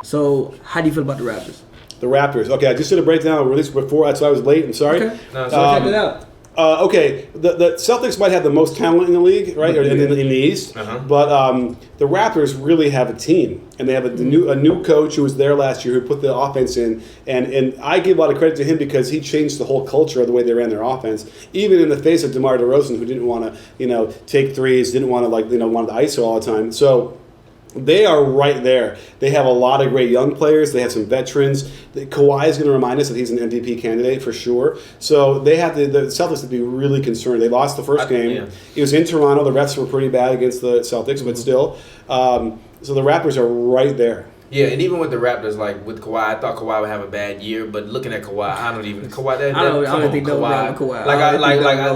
So, how do you feel about the Raptors? The Raptors. Okay, I just did a breakdown released before. That's why I was late. I'm sorry. Okay. No, so check it out. Okay, the Celtics might have the most talent in the league, right, or in the East, but the Raptors really have a team, and they have a new coach who was there last year who put the offense in, and I give a lot of credit to him because he changed the whole culture of the way they ran their offense, even in the face of DeMar DeRozan, who didn't want to, take threes, didn't want to wanted to ISO all the time, so. They are right there. They have a lot of great young players. They have some veterans. Kawhi is going to remind us that he's an MVP candidate for sure. So they have the Celtics to be really concerned. They lost the first game. Yeah. It was in Toronto. The refs were pretty bad against the Celtics, but still. So the Raptors are right there. Yeah, and even with the Raptors, like with Kawhi, I thought Kawhi would have a bad year, but looking at Kawhi, I don't think Kawhi.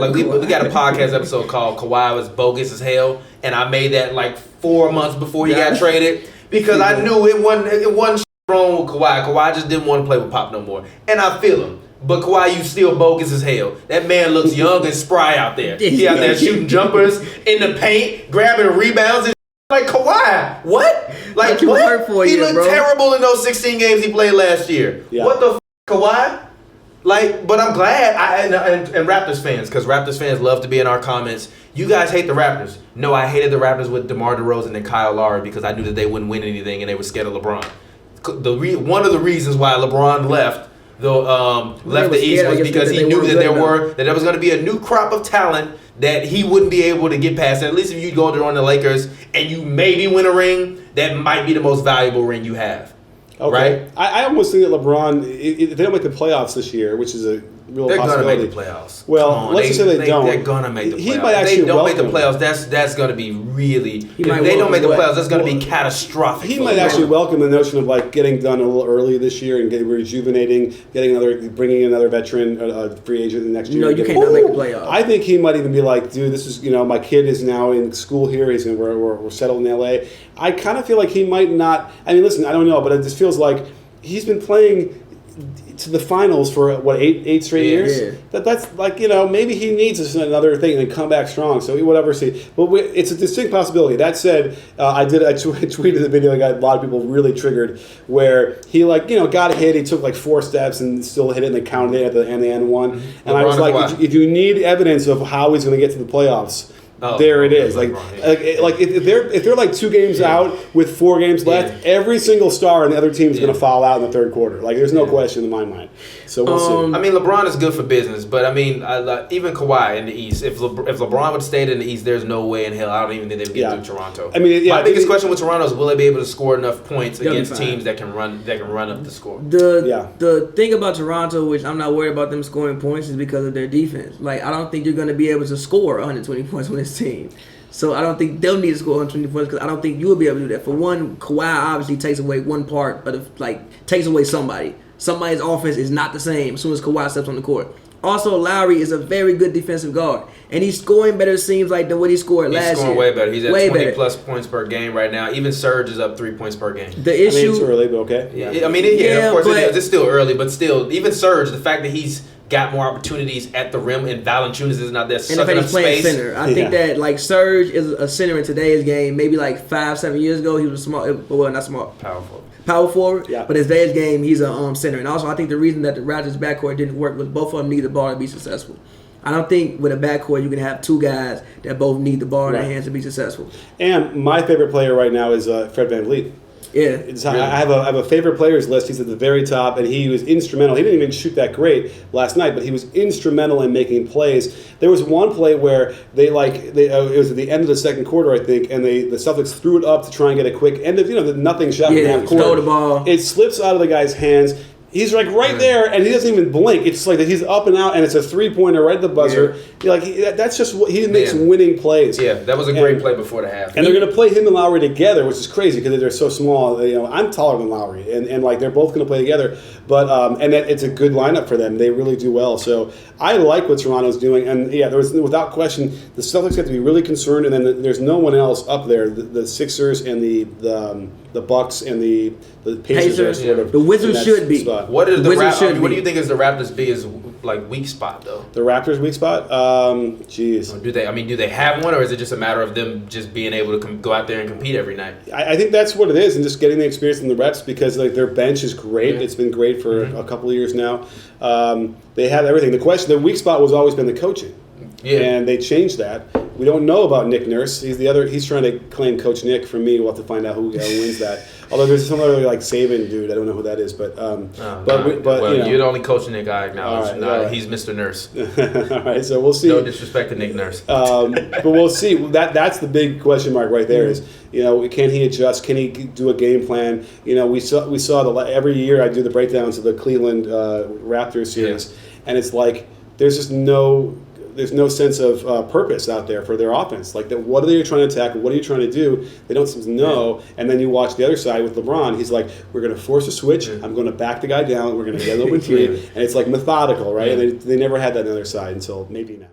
Like we got a podcast episode called "Kawhi Was Bogus as Hell," and I made that like 4 months before he got traded because I knew it wasn't wrong with Kawhi. Kawhi just didn't want to play with Pop no more, and I feel him. But Kawhi, you still bogus as hell. That man looks young and spry out there. He out there shooting jumpers in the paint, grabbing rebounds. Like Kawhi, what? Like what? He looked terrible in those 16 games he played last year. Yeah. What the Kawhi? Like, but I'm glad and Raptors fans, because Raptors fans love to be in our comments. You guys hate the Raptors. No, I hated the Raptors with DeMar DeRozan and Kyle Lowry because I knew that they wouldn't win anything and they were scared of LeBron. One of the reasons why LeBron left the East was because he knew that there was going to be a new crop of talent that he wouldn't be able to get past. And at least if you go to the Lakers and you maybe win a ring, that might be the most valuable ring you have. Okay. Right? I almost think that LeBron, if they don't make the playoffs this year, which is a real they're possibility. They're going to make the playoffs. Well, let's just say they don't. They're going to make the playoffs. He might actually if they don't make the playoffs, that's going to be really... If they don't make the playoffs, that's going to be catastrophic. He might actually welcome the notion of like getting done a little early this year and rejuvenating, bringing in another veteran, free agent the next year. No, you can't make the playoffs. I think he might even be like, dude, this is, my kid is now in school here. We're settled in L.A. I kind of feel like he might not... I mean, listen, I don't know, but it just feels like he's been playing to the finals for eight straight years. Yeah. That's like maybe he needs another thing and then come back strong. So whatever. See, but it's a distinct possibility. That said, I tweeted the video and got a lot of people really triggered where he got hit. He took like 4 steps and still hit it and they counted it at the end and won. And I was like, if you need evidence of how he's going to get to the playoffs. There it is. If they're like 2 games out with 4 games left, every single star on the other team is going to fall out in the third quarter. Like there's no question in my mind. So we'll see. I mean, LeBron is good for business, but I mean, even Kawhi in the East. If LeBron would have stayed in the East, there's no way in hell. I don't even think they would get through Toronto. I mean, my biggest question with Toronto is will they be able to score enough points against teams that can run up the score. The thing about Toronto, which I'm not worried about them scoring points, is because of their defense. Like I don't think you're going to be able to score 120 points with this team. So I don't think they'll need to score 120 points because I don't think you will be able to do that. For one, Kawhi obviously takes away one part, but takes away somebody. Somebody's offense is not the same as soon as Kawhi steps on the court. Also, Lowry is a very good defensive guard, and he's scoring better. Seems like than what he scored last year. He's scoring way better. He's at 20+ points per game right now. Even Serge is up 3 points per game. The issue, it's early, but okay. Yeah, of course it is. It's still early, but still, even Serge, the fact that he's got more opportunities at the rim, and Valanciunas is not there sucking up space. Center. I think that Serge is a center in today's game. Maybe 5-7 years ago, he was small. Well, not small. Power forward. Yeah. But in today's game, he's a center. And also, I think the reason that the Raptors' backcourt didn't work was both of them need the ball to be successful. I don't think with a backcourt you can have 2 guys that both need the ball in their hands to be successful. And my favorite player right now is Fred VanVleet. Yeah, I have a favorite players list. He's at the very top, and he was instrumental. He didn't even shoot that great last night, but he was instrumental in making plays. There was one play where it was at the end of the second quarter, I think, and the Celtics threw it up to try and get a quick end of the nothing shot from half court. Stole the ball. It slips out of the guy's hands. He's right there, and he doesn't even blink. It's like he's up and out, and it's a 3-pointer right at the buzzer. Yeah. That's just what he makes winning plays. Yeah, that was a great play before the half. And they're going to play him and Lowry together, which is crazy because they're so small. I'm taller than Lowry, and they're both going to play together. But it's a good lineup for them. They really do well. So I like what Toronto's doing, and there was without question the Celtics have to be really concerned. And then there's no one else up there. The Sixers and the Bucks and the Pacers are sort of the Wizards should be. What do you think is the Raptors' biggest like weak spot though? The Raptors' weak spot? Jeez. Do they? I mean, do they have one, or is it just a matter of them just being able to go out there and compete every night? I think that's what it is, and just getting the experience in the reps because like their bench is great. Yeah. It's been great for a couple of years now. They have everything. The weak spot was always been the coaching. Yeah. And they changed that. We don't know about Nick Nurse. He's trying to claim Coach Nick from me. We'll have to find out who wins that. Although there's some other like Saban dude. I don't know who that is, but you're the only Coach Nick I acknowledge. Right. He's Mr. Nurse. All right, so we'll see. No disrespect to Nick Nurse. But we'll see. That's the big question mark right there. Is can he adjust? Can he do a game plan? We saw every year I do the breakdowns of the Cleveland Raptors series, and it's like there's no sense of purpose out there for their offense. Like, what are they trying to attack? What are you trying to do? They don't seem to know. And then you watch the other side with LeBron. He's like, we're going to force a switch. I'm going to back the guy down. We're going to get an open three. And it's like methodical, right? And they never had that on the other side until maybe now.